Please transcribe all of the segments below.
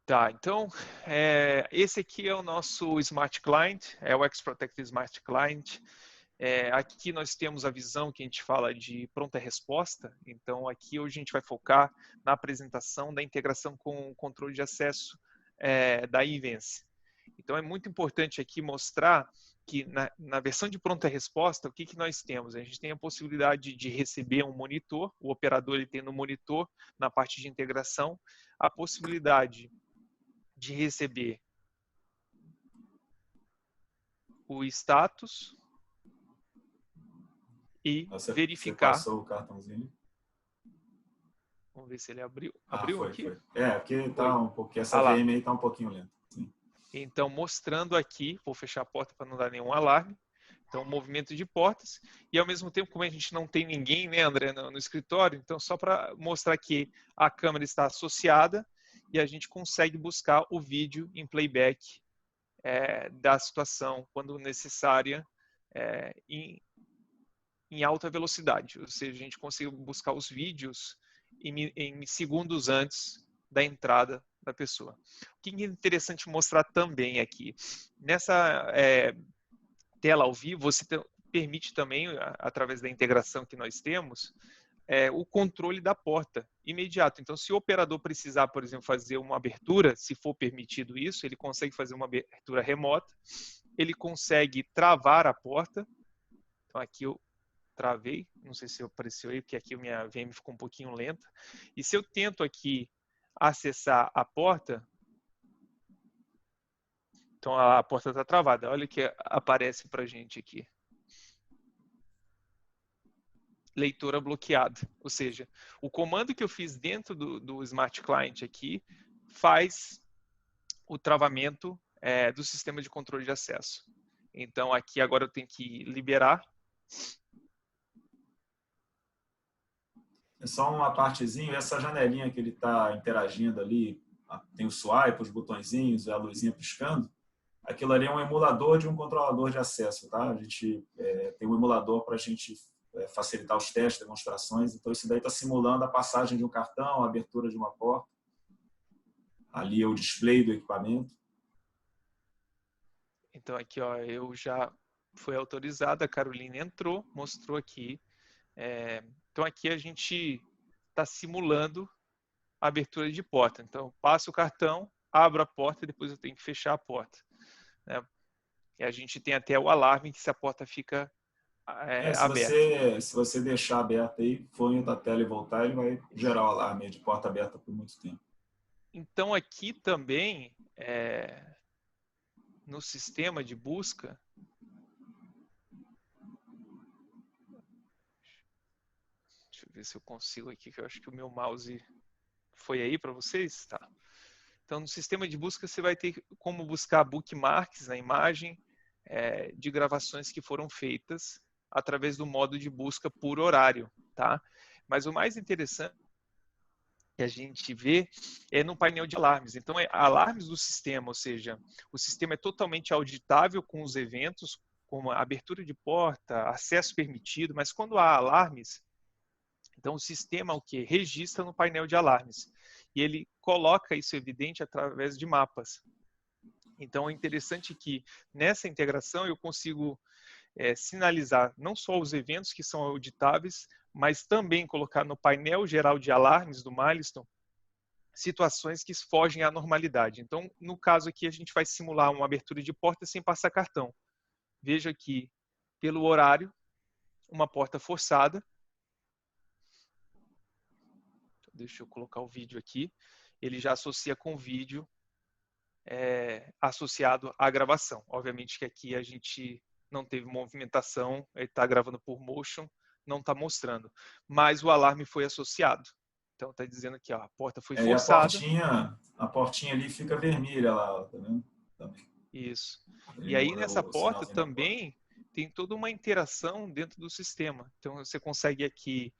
Tá, então, esse aqui é o nosso Smart Client, é o X-Protect Smart Client. Aqui nós temos a visão que a gente fala de pronta resposta. Então, aqui hoje a gente vai focar na apresentação da integração com o controle de acesso da Invence. Então, é muito importante aqui mostrar que na versão de pronta resposta, o que nós temos? A gente tem a possibilidade de receber um monitor, o operador ele tem no monitor, na parte de integração, a possibilidade de receber o status e Você verificar. passou o cartãozinho? Vamos ver se ele abriu. Ah, Abriu foi, aqui? foi. Porque Foi. tá um pouquinho, essa Ah lá. VM aí tá um pouquinho lenta. Sim. Então, mostrando aqui, vou fechar a porta para não dar nenhum alarme. Então, movimento de portas. E, ao mesmo tempo, como a gente não tem ninguém, né, André, no escritório, então, só para mostrar que a câmera está associada e a gente consegue buscar o vídeo em playback da situação, quando necessária, em alta velocidade. Ou seja, a gente consegue buscar os vídeos em segundos antes da entrada da pessoa. O que é interessante mostrar também aqui, nessa tela ao vivo, você permite também, através da integração que nós temos, o controle da porta imediato. Então, se o operador precisar, por exemplo, fazer uma abertura, se for permitido isso, ele consegue fazer uma abertura remota, ele consegue travar a porta. Então, aqui eu travei, não sei se apareceu aí, porque aqui a minha VM ficou um pouquinho lenta. E se eu tento aqui acessar a porta, então a porta está travada. Olha o que aparece para a gente aqui. Leitora bloqueada. Ou seja, o comando que eu fiz dentro do Smart Client aqui faz o travamento do sistema de controle de acesso. Então aqui agora eu tenho que liberar. É só uma partezinha, essa janelinha que ele está interagindo ali, tem o swipe, os botõezinhos, a luzinha piscando, aquilo ali é um emulador de um controlador de acesso, tá? A gente tem um emulador para a gente facilitar os testes, demonstrações, então isso daí está simulando a passagem de um cartão, a abertura de uma porta, ali é o display do equipamento. Então aqui, ó, eu já fui autorizado, a Carolina entrou, mostrou aqui. Então aqui a gente está simulando a abertura de porta. Então, passo o cartão, abro a porta e depois eu tenho que fechar a porta. Né? E a gente tem até o alarme que se a porta fica aberta. Se você deixar aberto aí, for indo da tela e voltar, ele vai gerar o alarme de porta aberta por muito tempo. Então, aqui também, no sistema de busca, deixa eu ver se eu consigo aqui, que eu acho que o meu mouse foi aí para vocês. Tá. Então, no sistema de busca, você vai ter como buscar bookmarks na imagem de gravações que foram feitas através do modo de busca por horário, tá? Mas o mais interessante que a gente vê é no painel de alarmes. Então, alarmes do sistema, ou seja, o sistema é totalmente auditável com os eventos, como a abertura de porta, acesso permitido, mas quando há alarmes, então o sistema o que registra no painel de alarmes e ele coloca isso evidente através de mapas. Então é interessante que nessa integração eu consigo sinalizar não só os eventos que são auditáveis, mas também colocar no painel geral de alarmes do Milestone situações que fogem à normalidade. Então, no caso aqui, a gente vai simular uma abertura de porta sem passar cartão. Veja aqui, pelo horário, uma porta forçada. Deixa eu colocar o vídeo aqui. Ele já associa com o vídeo associado à gravação. Obviamente que aqui a gente não teve movimentação, ele está gravando por motion, não está mostrando. Mas o alarme foi associado. Então está dizendo que ó, a porta foi E forçada. a portinha ali fica vermelha lá, tá vendo? Também. Isso. E Ele aí muda nessa o porta sinalzinho da porta. também tem toda uma interação dentro do sistema. Então você consegue aqui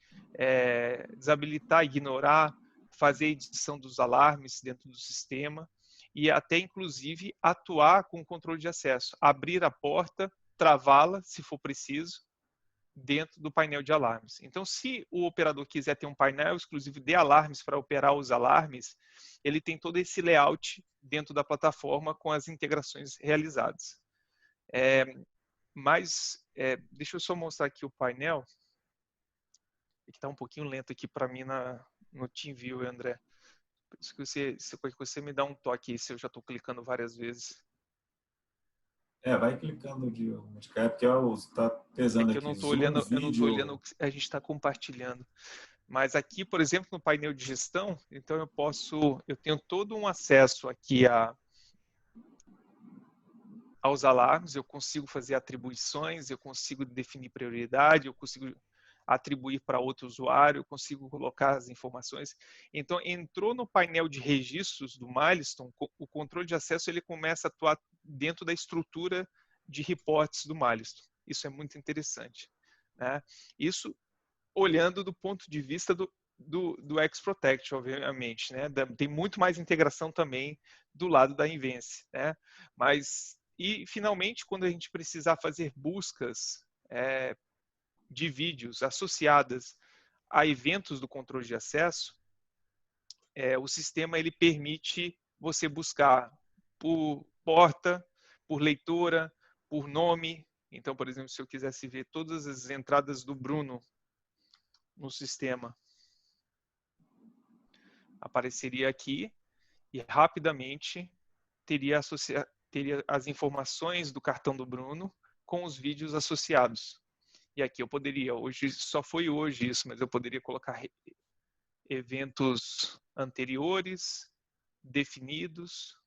desabilitar, ignorar, fazer edição dos alarmes dentro do sistema e até inclusive atuar com o controle de acesso, abrir a porta, travá-la se for preciso, dentro do painel de alarmes. Então, se o operador quiser ter um painel exclusivo de alarmes para operar os alarmes, ele tem todo esse layout dentro da plataforma com as integrações realizadas. Deixa eu só mostrar aqui o painel, que está um pouquinho lento aqui para mim no TeamViewer, André. Por isso que você me dá um toque aí se eu já estou clicando várias vezes. Vai clicando de cá, porque está pesando que aqui. Eu não estou olhando o que a gente está compartilhando. Mas aqui, por exemplo, no painel de gestão, então eu tenho todo um acesso aqui aos alarmes, eu consigo fazer atribuições, eu consigo definir prioridade, eu consigo atribuir para outro usuário, eu consigo colocar as informações. Então, entrou no painel de registros do Milestone, o controle de acesso ele começa a atuar dentro da estrutura de reportes do Milestone. Isso é muito interessante, né? Isso olhando do ponto de vista do X-Protect, obviamente, né? Tem muito mais integração também do lado da Invence, né? E finalmente, quando a gente precisar fazer buscas de vídeos associadas a eventos do controle de acesso, o sistema ele permite você buscar por porta, por leitora, por nome. Então, por exemplo, se eu quisesse ver todas as entradas do Bruno no sistema, apareceria aqui e rapidamente teria as informações do cartão do Bruno com os vídeos associados. E aqui eu poderia, só foi hoje isso, mas eu poderia colocar eventos anteriores, definidos,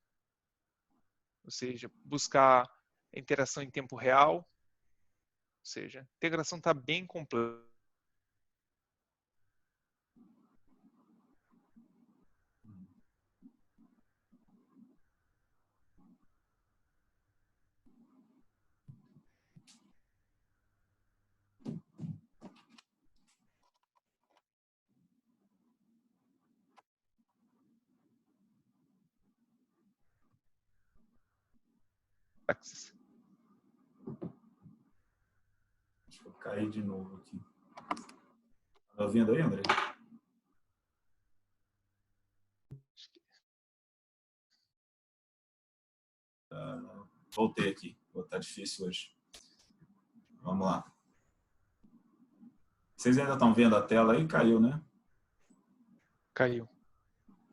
ou seja, buscar interação em tempo real, ou seja, a integração está bem completa. Deixa eu cair de novo aqui. Tá ouvindo aí, André? Voltei aqui. Tá difícil hoje. Vamos lá. Vocês ainda estão vendo a tela aí? Caiu, né? Caiu.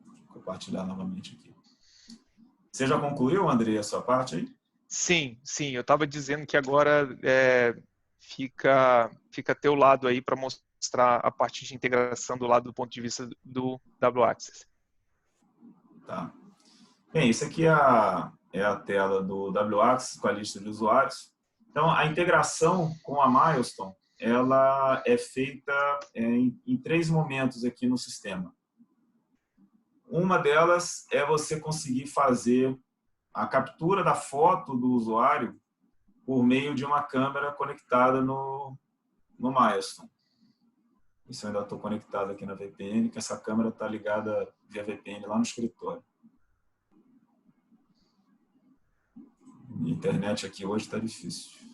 Vou compartilhar novamente aqui. Você já concluiu, André, a sua parte aí? Sim. Eu estava dizendo que agora fica a teu lado aí para mostrar a parte de integração do lado do ponto de vista do W-Access. Tá. Bem, isso aqui é a tela do W-Access com a lista de usuários. Então, a integração com a Milestone, ela é feita em 3 momentos aqui no sistema. Uma delas é você conseguir fazer a captura da foto do usuário por meio de uma câmera conectada no Milestone. Isso eu ainda estou conectado aqui na VPN, que essa câmera está ligada via VPN lá no escritório. A internet aqui hoje está difícil.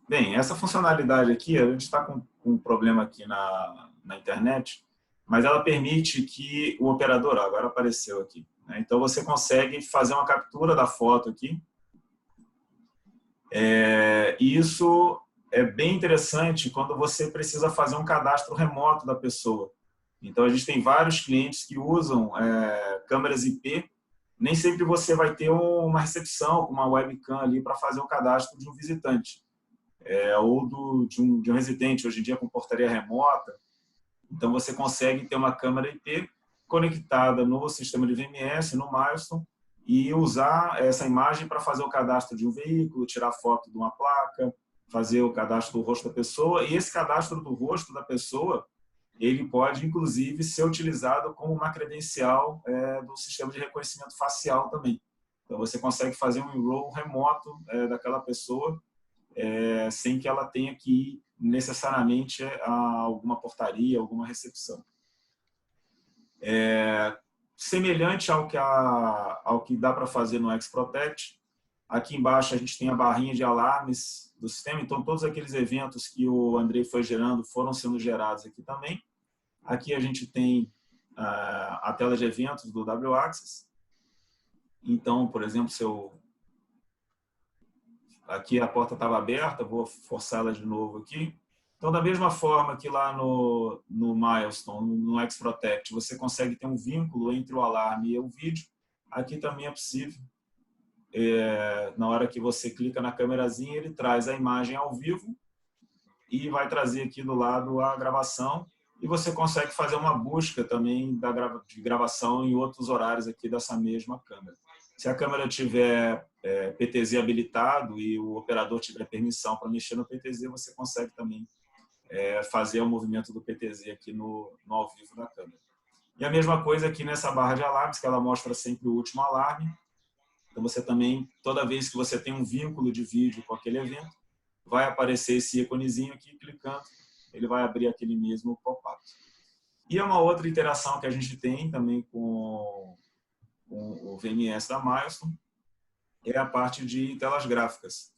Bem, essa funcionalidade aqui, a gente está com um problema aqui na internet, mas ela permite que o operador, agora apareceu aqui, né? Então você consegue fazer uma captura da foto aqui. E isso é bem interessante quando você precisa fazer um cadastro remoto da pessoa. Então a gente tem vários clientes que usam câmeras IP. Nem sempre você vai ter uma recepção com uma webcam ali para fazer o cadastro de um visitante. Ou de um residente, hoje em dia com portaria remota. Então, você consegue ter uma câmera IP conectada no sistema de VMS, no Milestone, e usar essa imagem para fazer o cadastro de um veículo, tirar foto de uma placa, fazer o cadastro do rosto da pessoa. E esse cadastro do rosto da pessoa, ele pode, inclusive, ser utilizado como uma credencial do sistema de reconhecimento facial também. Então, Então, você consegue fazer um enroll remoto daquela pessoa sem que ela tenha que ir necessariamente a alguma portaria, alguma recepção. Semelhante ao que dá para fazer no X-Protect, aqui embaixo a gente tem a barrinha de alarmes do sistema, então todos aqueles eventos que o Andrei foi gerando foram sendo gerados aqui também. Aqui a gente tem a tela de eventos do W-Access. Então, por exemplo, aqui a porta estava aberta, vou forçá-la de novo aqui. Então, da mesma forma que lá no Milestone, no X-Protect, você consegue ter um vínculo entre o alarme e o vídeo, aqui também é possível. Na hora que você clica na câmerazinha, ele traz a imagem ao vivo e vai trazer aqui do lado a gravação. E você consegue fazer uma busca também de gravação em outros horários aqui dessa mesma câmera. Se a câmera tiver PTZ habilitado e o operador tiver permissão para mexer no PTZ, você consegue também fazer o movimento do PTZ aqui no ao vivo da câmera. E a mesma coisa aqui nessa barra de alarmes, que ela mostra sempre o último alarme. Então, você também, toda vez que você tem um vínculo de vídeo com aquele evento, vai aparecer esse íconezinho aqui, clicando, ele vai abrir aquele mesmo pop-up. E uma outra interação que a gente tem também com o VMS da Milestone é a parte de telas gráficas.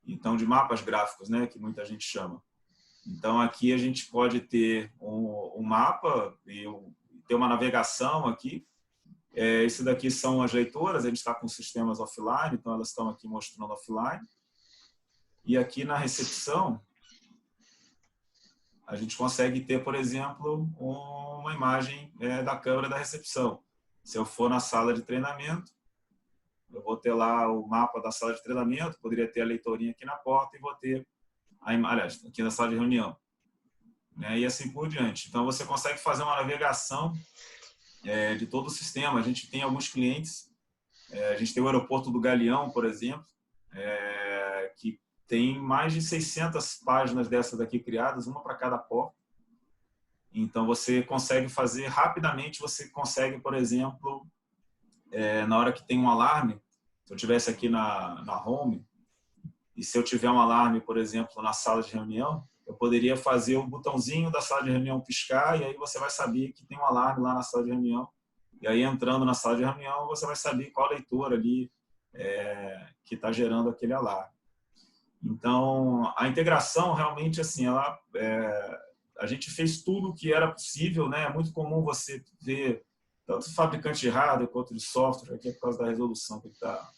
Então, de mapas gráficos, né, que muita gente chama. Então, aqui a gente pode ter um mapa e ter uma navegação aqui. Esse daqui são as leitoras, a gente está com sistemas offline, então elas estão aqui mostrando offline. E aqui na recepção, a gente consegue ter, por exemplo, uma imagem da câmera da recepção. Se eu for na sala de treinamento, eu vou ter lá o mapa da sala de treinamento, poderia ter a leitorinha aqui na porta e vou ter, aliás, aqui na sala de reunião. Né? E assim por diante. Então, você consegue fazer uma navegação de todo o sistema. A gente tem alguns clientes, a gente tem o aeroporto do Galeão, por exemplo, que tem mais de 600 páginas dessas daqui criadas, uma para cada porta. Então, você consegue fazer rapidamente, você consegue, por exemplo, na hora que tem um alarme, se eu estivesse aqui na home, e se eu tiver um alarme, por exemplo, na sala de reunião, eu poderia fazer o botãozinho da sala de reunião piscar, e aí você vai saber que tem um alarme lá na sala de reunião. E aí, entrando na sala de reunião, você vai saber qual leitor ali que está gerando aquele alarme. Então, a integração realmente, assim, a gente fez tudo o que era possível, né? É muito comum você ver tanto fabricante de hardware quanto de software, aqui é por causa da resolução que está.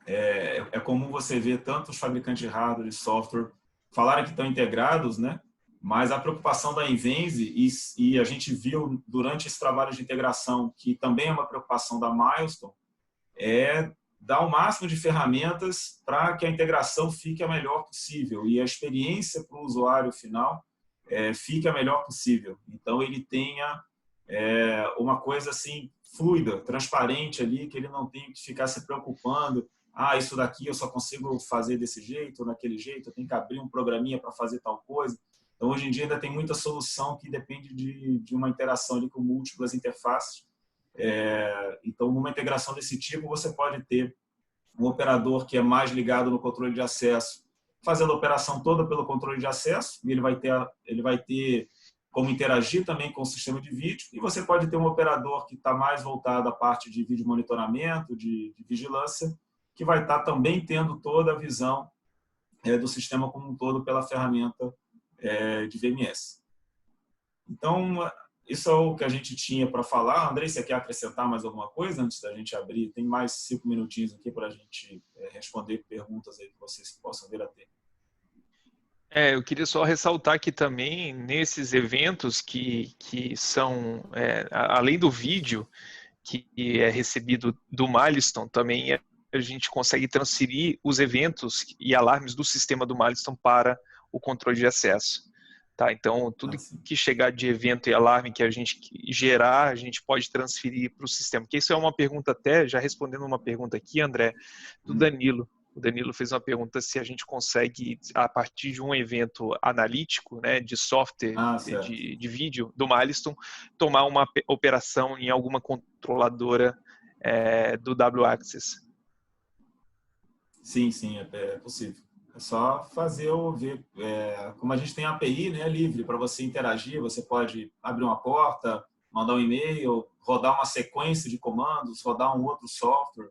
É comum você ver tanto os fabricantes de hardware e software falarem que estão integrados, né? Mas a preocupação da Invenze, e a gente viu durante esse trabalho de integração, que também é uma preocupação da Milestone, é dar o máximo de ferramentas para que a integração fique a melhor possível e a experiência para o usuário final fique a melhor possível. Então, ele tenha uma coisa assim fluida, transparente ali, que ele não tenha que ficar se preocupando. Isso daqui eu só consigo fazer desse jeito ou daquele jeito, eu tenho que abrir um programinha para fazer tal coisa. Então, hoje em dia, ainda tem muita solução que depende de uma interação ali com múltiplas interfaces. Então, numa integração desse tipo, você pode ter um operador que é mais ligado no controle de acesso, fazendo a operação toda pelo controle de acesso, e ele vai ter como interagir também com o sistema de vídeo, e você pode ter um operador que está mais voltado à parte de vídeo monitoramento, de vigilância, que vai estar também tendo toda a visão do sistema como um todo pela ferramenta de VMS. Então, isso é o que a gente tinha para falar. Andrei, você quer acrescentar mais alguma coisa antes da gente abrir? Tem mais 5 minutinhos aqui para a gente responder perguntas aí que vocês possam vir a ter. Eu queria só ressaltar que também nesses eventos que são, além do vídeo que é recebido do Milestone, também a gente consegue transferir os eventos e alarmes do sistema do Milestone para o controle de acesso. Tá? Então, tudo que chegar de evento e alarme que a gente gerar, a gente pode transferir para o sistema. Porque isso é uma pergunta até, já respondendo uma pergunta aqui, André, do Danilo. O Danilo fez uma pergunta se a gente consegue, a partir de um evento analítico, né, de software, de vídeo do Milestone, tomar uma operação em alguma controladora do W-Access. Sim, sim, é possível. É só fazer como a gente tem API, né, livre para você interagir, você pode abrir uma porta, mandar um e-mail, rodar uma sequência de comandos, rodar um outro software.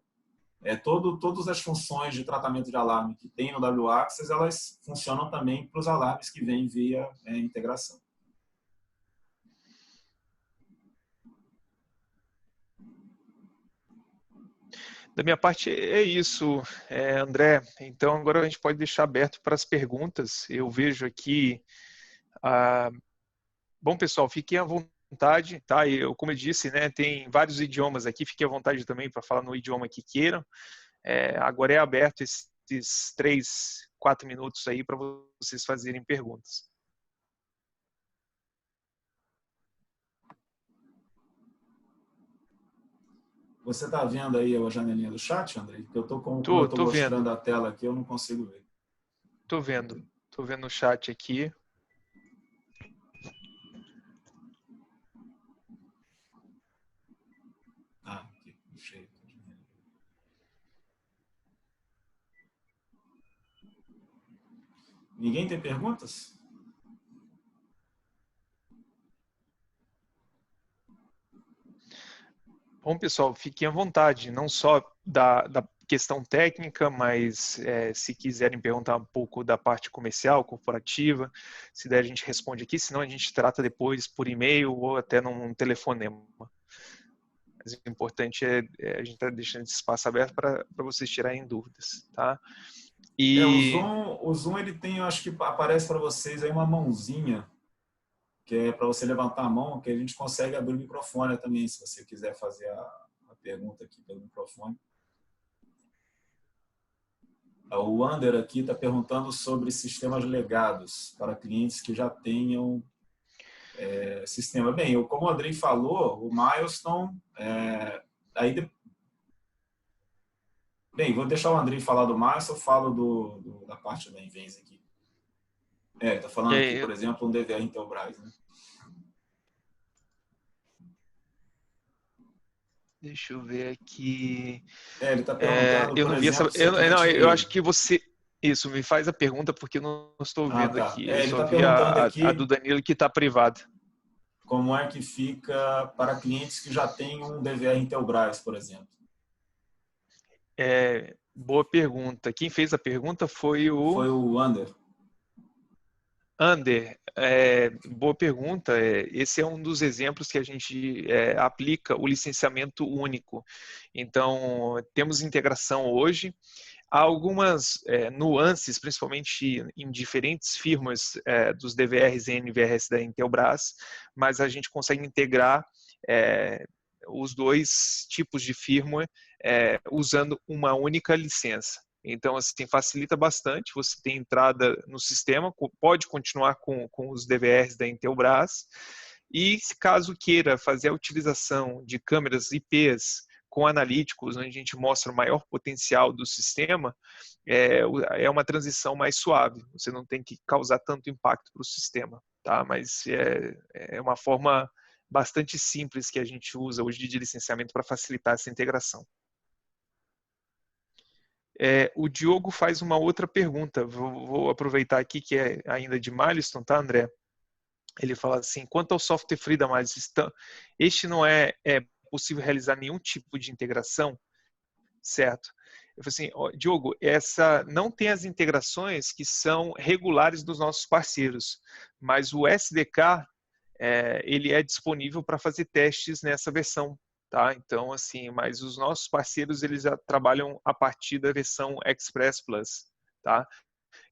Todas as funções de tratamento de alarme que tem no W-Access, elas funcionam também para os alarmes que vêm via integração. Da minha parte é isso, André. Então agora a gente pode deixar aberto para as perguntas. Eu vejo aqui. Bom, pessoal, fiquem à vontade, tá? Como eu disse, né, tem vários idiomas aqui. Fiquem à vontade também para falar no idioma que queiram. Agora é aberto esses 3, 4 minutos aí para vocês fazerem perguntas. Você está vendo aí a janelinha do chat, André? Porque como eu estou mostrando vendo. a tela aqui, eu não consigo ver. Estou vendo o chat aqui. Aqui, cheio. Ninguém tem perguntas? Bom, pessoal, fiquem à vontade, não só da questão técnica, mas se quiserem perguntar um pouco da parte comercial, corporativa, se der a gente responde aqui, senão a gente trata depois por e-mail ou até num telefonema. Mas o importante é a gente estar deixando esse espaço aberto para vocês tirarem dúvidas, tá? O Zoom ele tem, eu acho que aparece para vocês aí uma mãozinha, que é para você levantar a mão, que a gente consegue abrir o microfone também, se você quiser fazer a pergunta aqui pelo microfone. O Wander aqui está perguntando sobre sistemas legados para clientes que já tenham sistema. Bem, como o Andrei falou, o Milestone, bem, vou deixar o Andrei falar do Milestone, eu falo da parte da Invens aqui. Está falando aqui, por exemplo, um DVR Intelbras, né? Deixa eu ver aqui. Ele está perguntando, eu por não vi exemplo, essa. se o cliente... Eu acho que você. Isso, me faz a pergunta porque eu não estou vendo Tá. aqui. Eu Ele só está vi perguntando a aqui do Danilo que está privada. como é que fica para clientes que já têm um DVR Intelbras, por exemplo. Boa pergunta. Quem fez a pergunta foi o Ander. Ander, boa pergunta. Esse é um dos exemplos que a gente aplica o licenciamento único. Então, temos integração hoje. Há algumas nuances, principalmente em diferentes firmas dos DVRs e NVRs da Intelbras, mas a gente consegue integrar os dois tipos de firmware usando uma única licença. Então, assim, facilita bastante. Você tem entrada no sistema, pode continuar com os DVRs da Intelbras. E, se caso queira fazer a utilização de câmeras IPs com analíticos, onde a gente mostra o maior potencial do sistema, é uma transição mais suave. Você não tem que causar tanto impacto para o sistema, tá? Mas é uma forma bastante simples que a gente usa hoje de licenciamento para facilitar essa integração. O Diogo faz uma outra pergunta, vou aproveitar aqui que é ainda de Milestone, tá, André? Ele fala assim, quanto ao software free da Milestone, este não é possível realizar nenhum tipo de integração, certo? Eu falei assim, Diogo, essa não tem as integrações que são regulares dos nossos parceiros, mas o SDK, ele é disponível para fazer testes nessa versão. Tá? Então, assim, mas os nossos parceiros eles já trabalham a partir da versão Express Plus, tá?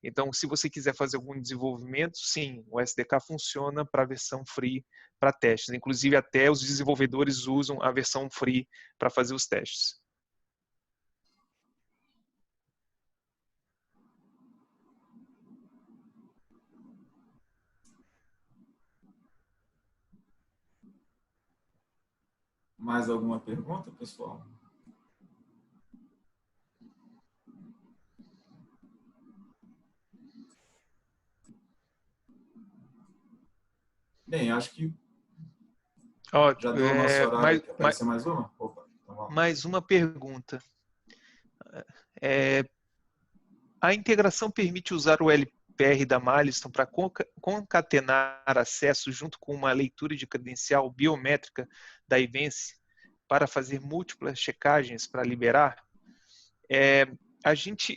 Então, se você quiser fazer algum desenvolvimento, sim, o SDK funciona para a versão free para testes. Inclusive, até os desenvolvedores usam a versão free para fazer os testes. Mais alguma pergunta, pessoal? Bem, acho que já deu o nosso horário aqui. Apareceu mais uma? Opa, então Mais uma pergunta. A integração permite usar o LPR da Milestone para concatenar acesso junto com uma leitura de credencial biométrica da Ivence para fazer múltiplas checagens para liberar?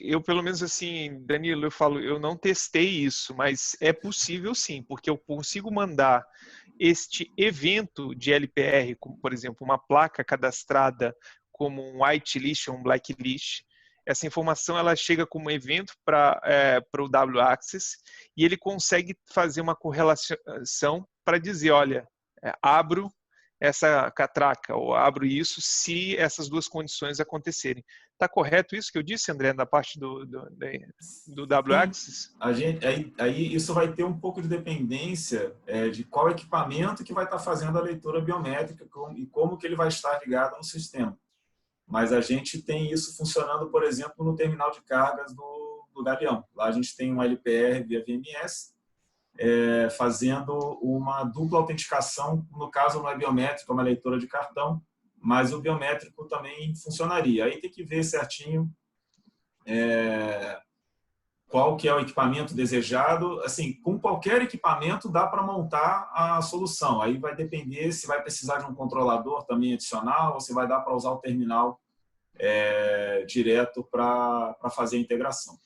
Eu pelo menos assim, Danilo, eu não testei isso, mas é possível sim, porque eu consigo mandar este evento de LPR, como por exemplo uma placa cadastrada como um whitelist ou um blacklist. Essa informação ela chega como evento para o W-Access e ele consegue fazer uma correlação para dizer, olha, abro essa catraca ou abro isso se essas duas condições acontecerem. Está correto isso que eu disse, André, na parte do W-Access? Aí isso vai ter um pouco de dependência de qual equipamento que vai estar fazendo a leitura biométrica e como que ele vai estar ligado no sistema. Mas a gente tem isso funcionando, por exemplo, no terminal de cargas do Galeão. Lá a gente tem um LPR via VMS, fazendo uma dupla autenticação, no caso não é biométrico, é uma leitura de cartão, mas o biométrico também funcionaria. Aí tem que ver certinho qual que é o equipamento desejado. Assim, com qualquer equipamento dá para montar a solução. Aí vai depender se vai precisar de um controlador também adicional ou se vai dar para usar o terminal direto para fazer a integração.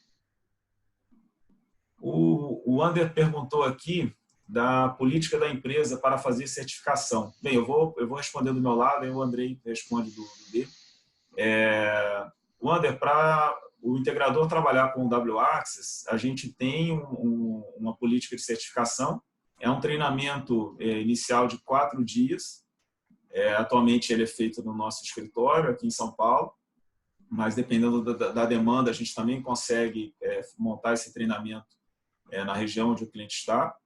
O Ander perguntou aqui da política da empresa para fazer certificação. Bem, eu vou responder do meu lado, aí o Andrei responde do dele. O Ander, para o integrador trabalhar com o W-Access, a gente tem uma política de certificação. É um treinamento inicial de 4 dias. Atualmente ele é feito no nosso escritório aqui em São Paulo, mas dependendo da demanda, a gente também consegue montar esse treinamento na região onde o cliente está.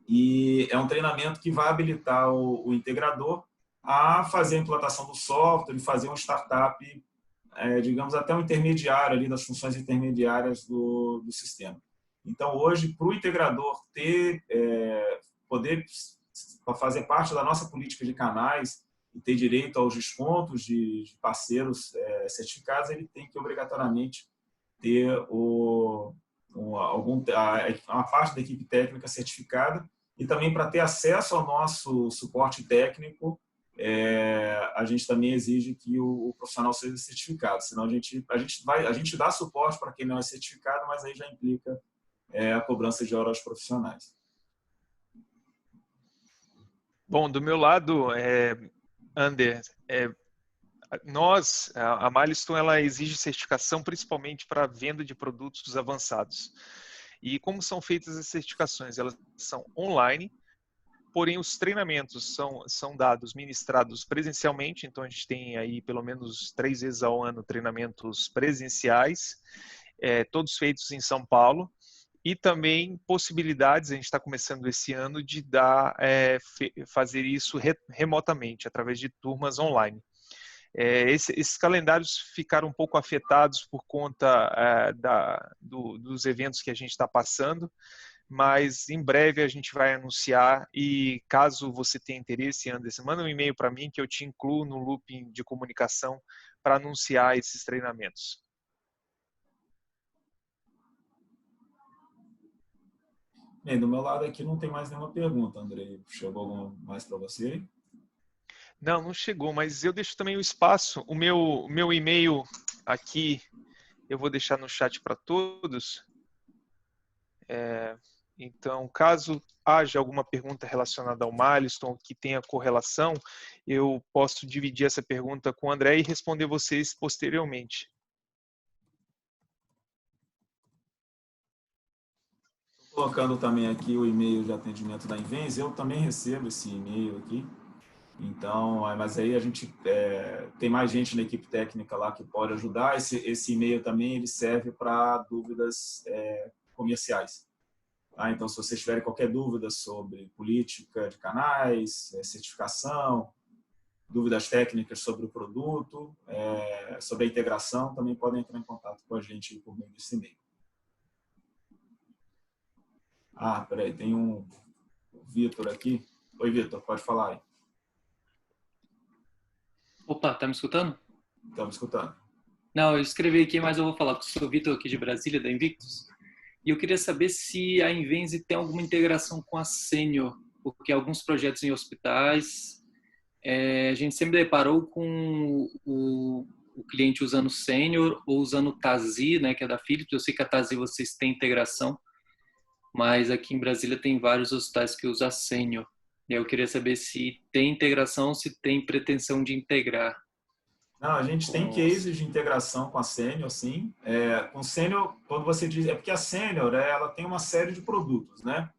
E é um treinamento que vai habilitar o integrador a fazer a implantação do software e fazer um startup, digamos, até um intermediário ali das funções intermediárias do sistema. Então, hoje, para o integrador poder fazer parte da nossa política de canais e ter direito aos descontos de parceiros certificados, ele tem que obrigatoriamente ter uma parte da equipe técnica certificada, e também para ter acesso ao nosso suporte técnico, a gente também exige que o profissional seja certificado, senão a gente dá suporte para quem não é certificado, mas aí já implica a cobrança de horas profissionais. Bom, do meu lado, Ander, a Milestone, ela exige certificação principalmente para a venda de produtos avançados. E como são feitas as certificações? Elas são online, porém os treinamentos são ministrados presencialmente, então a gente tem aí pelo menos 3 vezes ao ano treinamentos presenciais, todos feitos em São Paulo, e também possibilidades, a gente está começando esse ano, de fazer isso remotamente, através de turmas online. Esses calendários ficaram um pouco afetados por conta dos eventos que a gente está passando, mas em breve a gente vai anunciar, e caso você tenha interesse, Anderson, manda um e-mail para mim que eu te incluo no looping de comunicação para anunciar esses treinamentos. Bem, do meu lado aqui não tem mais nenhuma pergunta, Andrei. Chegou alguma mais para você? Não chegou, mas eu deixo também o espaço. O meu e-mail aqui eu vou deixar no chat para todos. Então, caso haja alguma pergunta relacionada ao Milestone que tenha correlação, eu posso dividir essa pergunta com o André e responder vocês posteriormente. Colocando também aqui o e-mail de atendimento da Invens, eu também recebo esse e-mail aqui. Então, mas aí a gente tem mais gente na equipe técnica lá que pode ajudar. Esse e-mail também ele serve para dúvidas comerciais. Tá? Então, se vocês tiverem qualquer dúvida sobre política de canais, certificação, dúvidas técnicas sobre o produto, sobre a integração, também podem entrar em contato com a gente por meio desse e-mail. Peraí, tem um Vitor aqui. Oi, Vitor, pode falar aí. Opa, tá me escutando? Estamos escutando. Não, eu escrevi aqui, mas eu vou falar, porque eu sou o Vitor aqui de Brasília, da Invictus. E eu queria saber se a Invenze tem alguma integração com a Senior, porque alguns projetos em hospitais, a gente sempre deparou com o cliente usando Senior ou usando o Tazi, né, que é da Philips. Eu sei que a Tazi vocês têm integração, mas aqui em Brasília tem vários hospitais que usam a Senior. E eu queria saber se tem integração, se tem pretensão de integrar Não, a gente tem com os... cases de integração com a Senior, sim. Com Senior, quando você diz... É porque a Senior, ela tem uma série de produtos, né?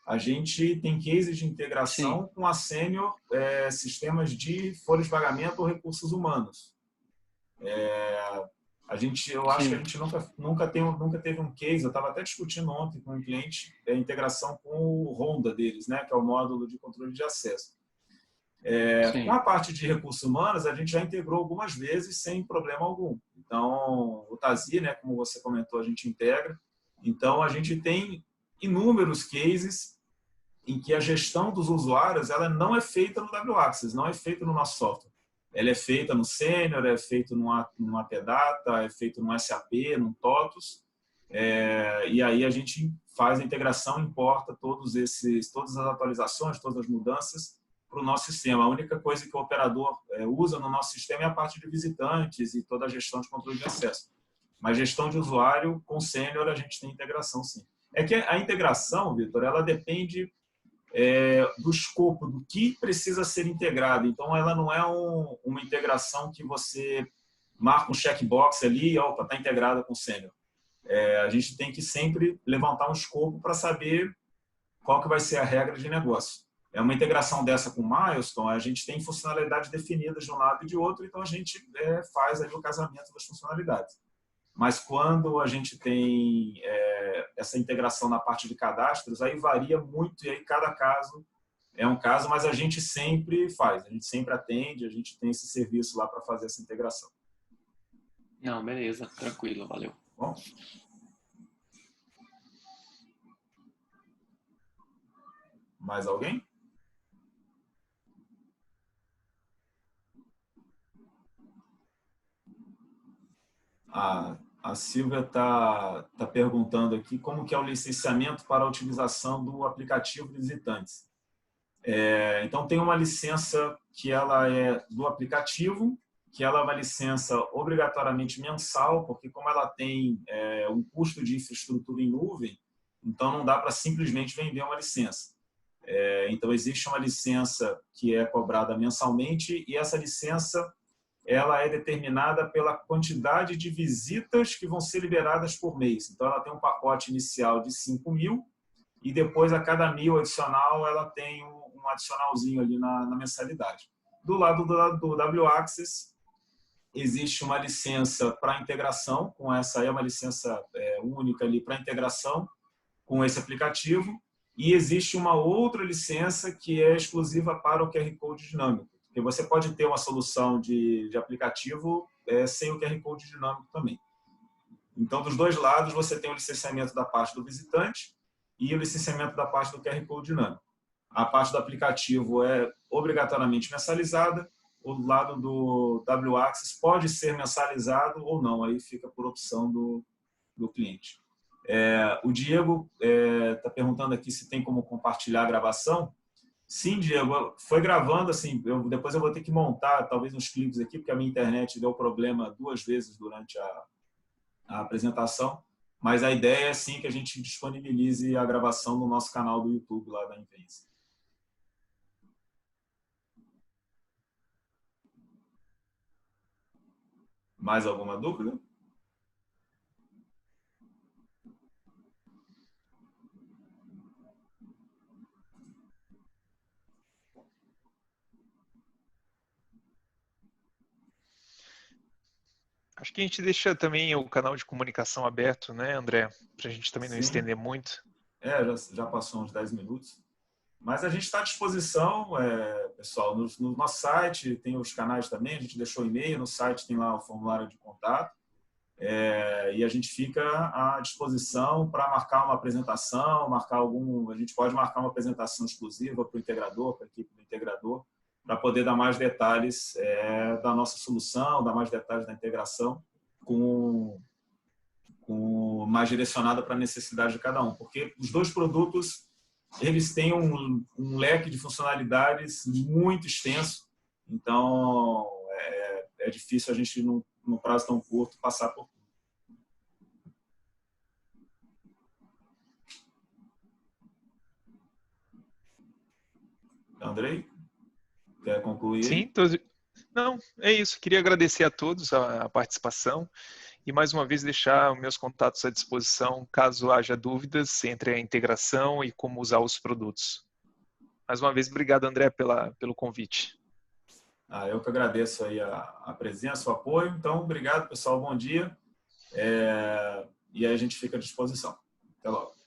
A gente tem cases de Sim, integração com a Senior, sistemas de folha de pagamento ou recursos humanos. Eu acho que a sim, gente nunca teve um case. Eu estava até discutindo ontem com um cliente a integração com o Honda deles, né? Que é o módulo de controle de acesso. Com sim, a parte de recursos humanos, a gente já integrou algumas vezes sem problema algum. Então, o Tazi, né, como você comentou, a gente integra. Então, a gente tem inúmeros cases em que a gestão dos usuários ela não é feita no WAxis, não é feita no nosso software. Ela é feita no Senior, é feita no APData, é feita no SAP, no TOTUS, e aí a gente faz a integração, importa todas as atualizações, todas as mudanças para o nosso sistema. A única coisa que o operador usa no nosso sistema é a parte de visitantes e toda a gestão de controle de acesso. Mas gestão de usuário com Senior a gente tem integração, sim. É que a integração, Vitor, ela depende do escopo, do que precisa ser integrado. Então, ela não é uma integração que você marca um checkbox ali e está integrada com o Senior. A gente tem que sempre levantar um escopo para saber qual que vai ser a regra de negócio. É uma integração dessa com o Milestone, a gente tem funcionalidades definidas de um lado e de outro, então a gente faz ali o casamento das funcionalidades. Mas quando a gente tem essa integração na parte de cadastros, aí varia muito e aí cada caso é um caso, mas a gente sempre faz, a gente sempre atende, a gente tem esse serviço lá para fazer essa integração. não, beleza, tranquilo, valeu. Bom? Mais alguém? A Silvia está perguntando aqui como que é o licenciamento para a utilização do aplicativo de visitantes. Então, tem uma licença que ela é do aplicativo, que ela é uma licença obrigatoriamente mensal, porque como ela tem um custo de infraestrutura em nuvem, então não dá para simplesmente vender uma licença. Então, existe uma licença que é cobrada mensalmente e essa licença ela é determinada pela quantidade de visitas que vão ser liberadas por mês. Então, ela tem um pacote inicial de 5.000 e depois, a cada 1.000 adicional, ela tem um adicionalzinho ali na mensalidade. Do lado do WAxis, existe uma licença para integração, com essa aí é uma licença única ali para integração com esse aplicativo, e existe uma outra licença que é exclusiva para o QR Code dinâmico, porque você pode ter uma solução de aplicativo sem o QR Code dinâmico também. Então, dos dois lados, você tem o licenciamento da parte do visitante e o licenciamento da parte do QR Code dinâmico. A parte do aplicativo é obrigatoriamente mensalizada, o lado do WAxis pode ser mensalizado ou não, aí fica por opção do cliente. O Diego está perguntando aqui se tem como compartilhar a gravação. Sim, Diego, foi gravando, assim, depois eu vou ter que montar talvez uns clipes aqui, porque a minha internet deu problema 2 vezes durante a apresentação, mas a ideia é sim que a gente disponibilize a gravação no nosso canal do YouTube lá da Invenze. Mais alguma dúvida? Acho que a gente deixa também o canal de comunicação aberto, né, André? Para a gente também não Sim. estender muito. Já passou uns 10 minutos. Mas a gente está à disposição, pessoal. No nosso site tem os canais também, a gente deixou e-mail, no site tem lá o formulário de contato. E a gente fica à disposição para marcar uma apresentação, a gente pode marcar uma apresentação exclusiva para o integrador, para a equipe do integrador, para poder dar mais detalhes da nossa solução, dar mais detalhes da integração, com mais direcionada para a necessidade de cada um. Porque os dois produtos, eles têm um leque de funcionalidades muito extenso, então é difícil a gente, num prazo tão curto, passar por tudo. Andrei, quer concluir? Sim, não, é isso. Queria agradecer a todos a participação e mais uma vez deixar meus contatos à disposição caso haja dúvidas entre a integração e como usar os produtos. Mais uma vez, obrigado, André, pelo convite. Eu que agradeço aí a presença, o apoio. Então, obrigado, pessoal. Bom dia. E aí a gente fica à disposição. Até logo.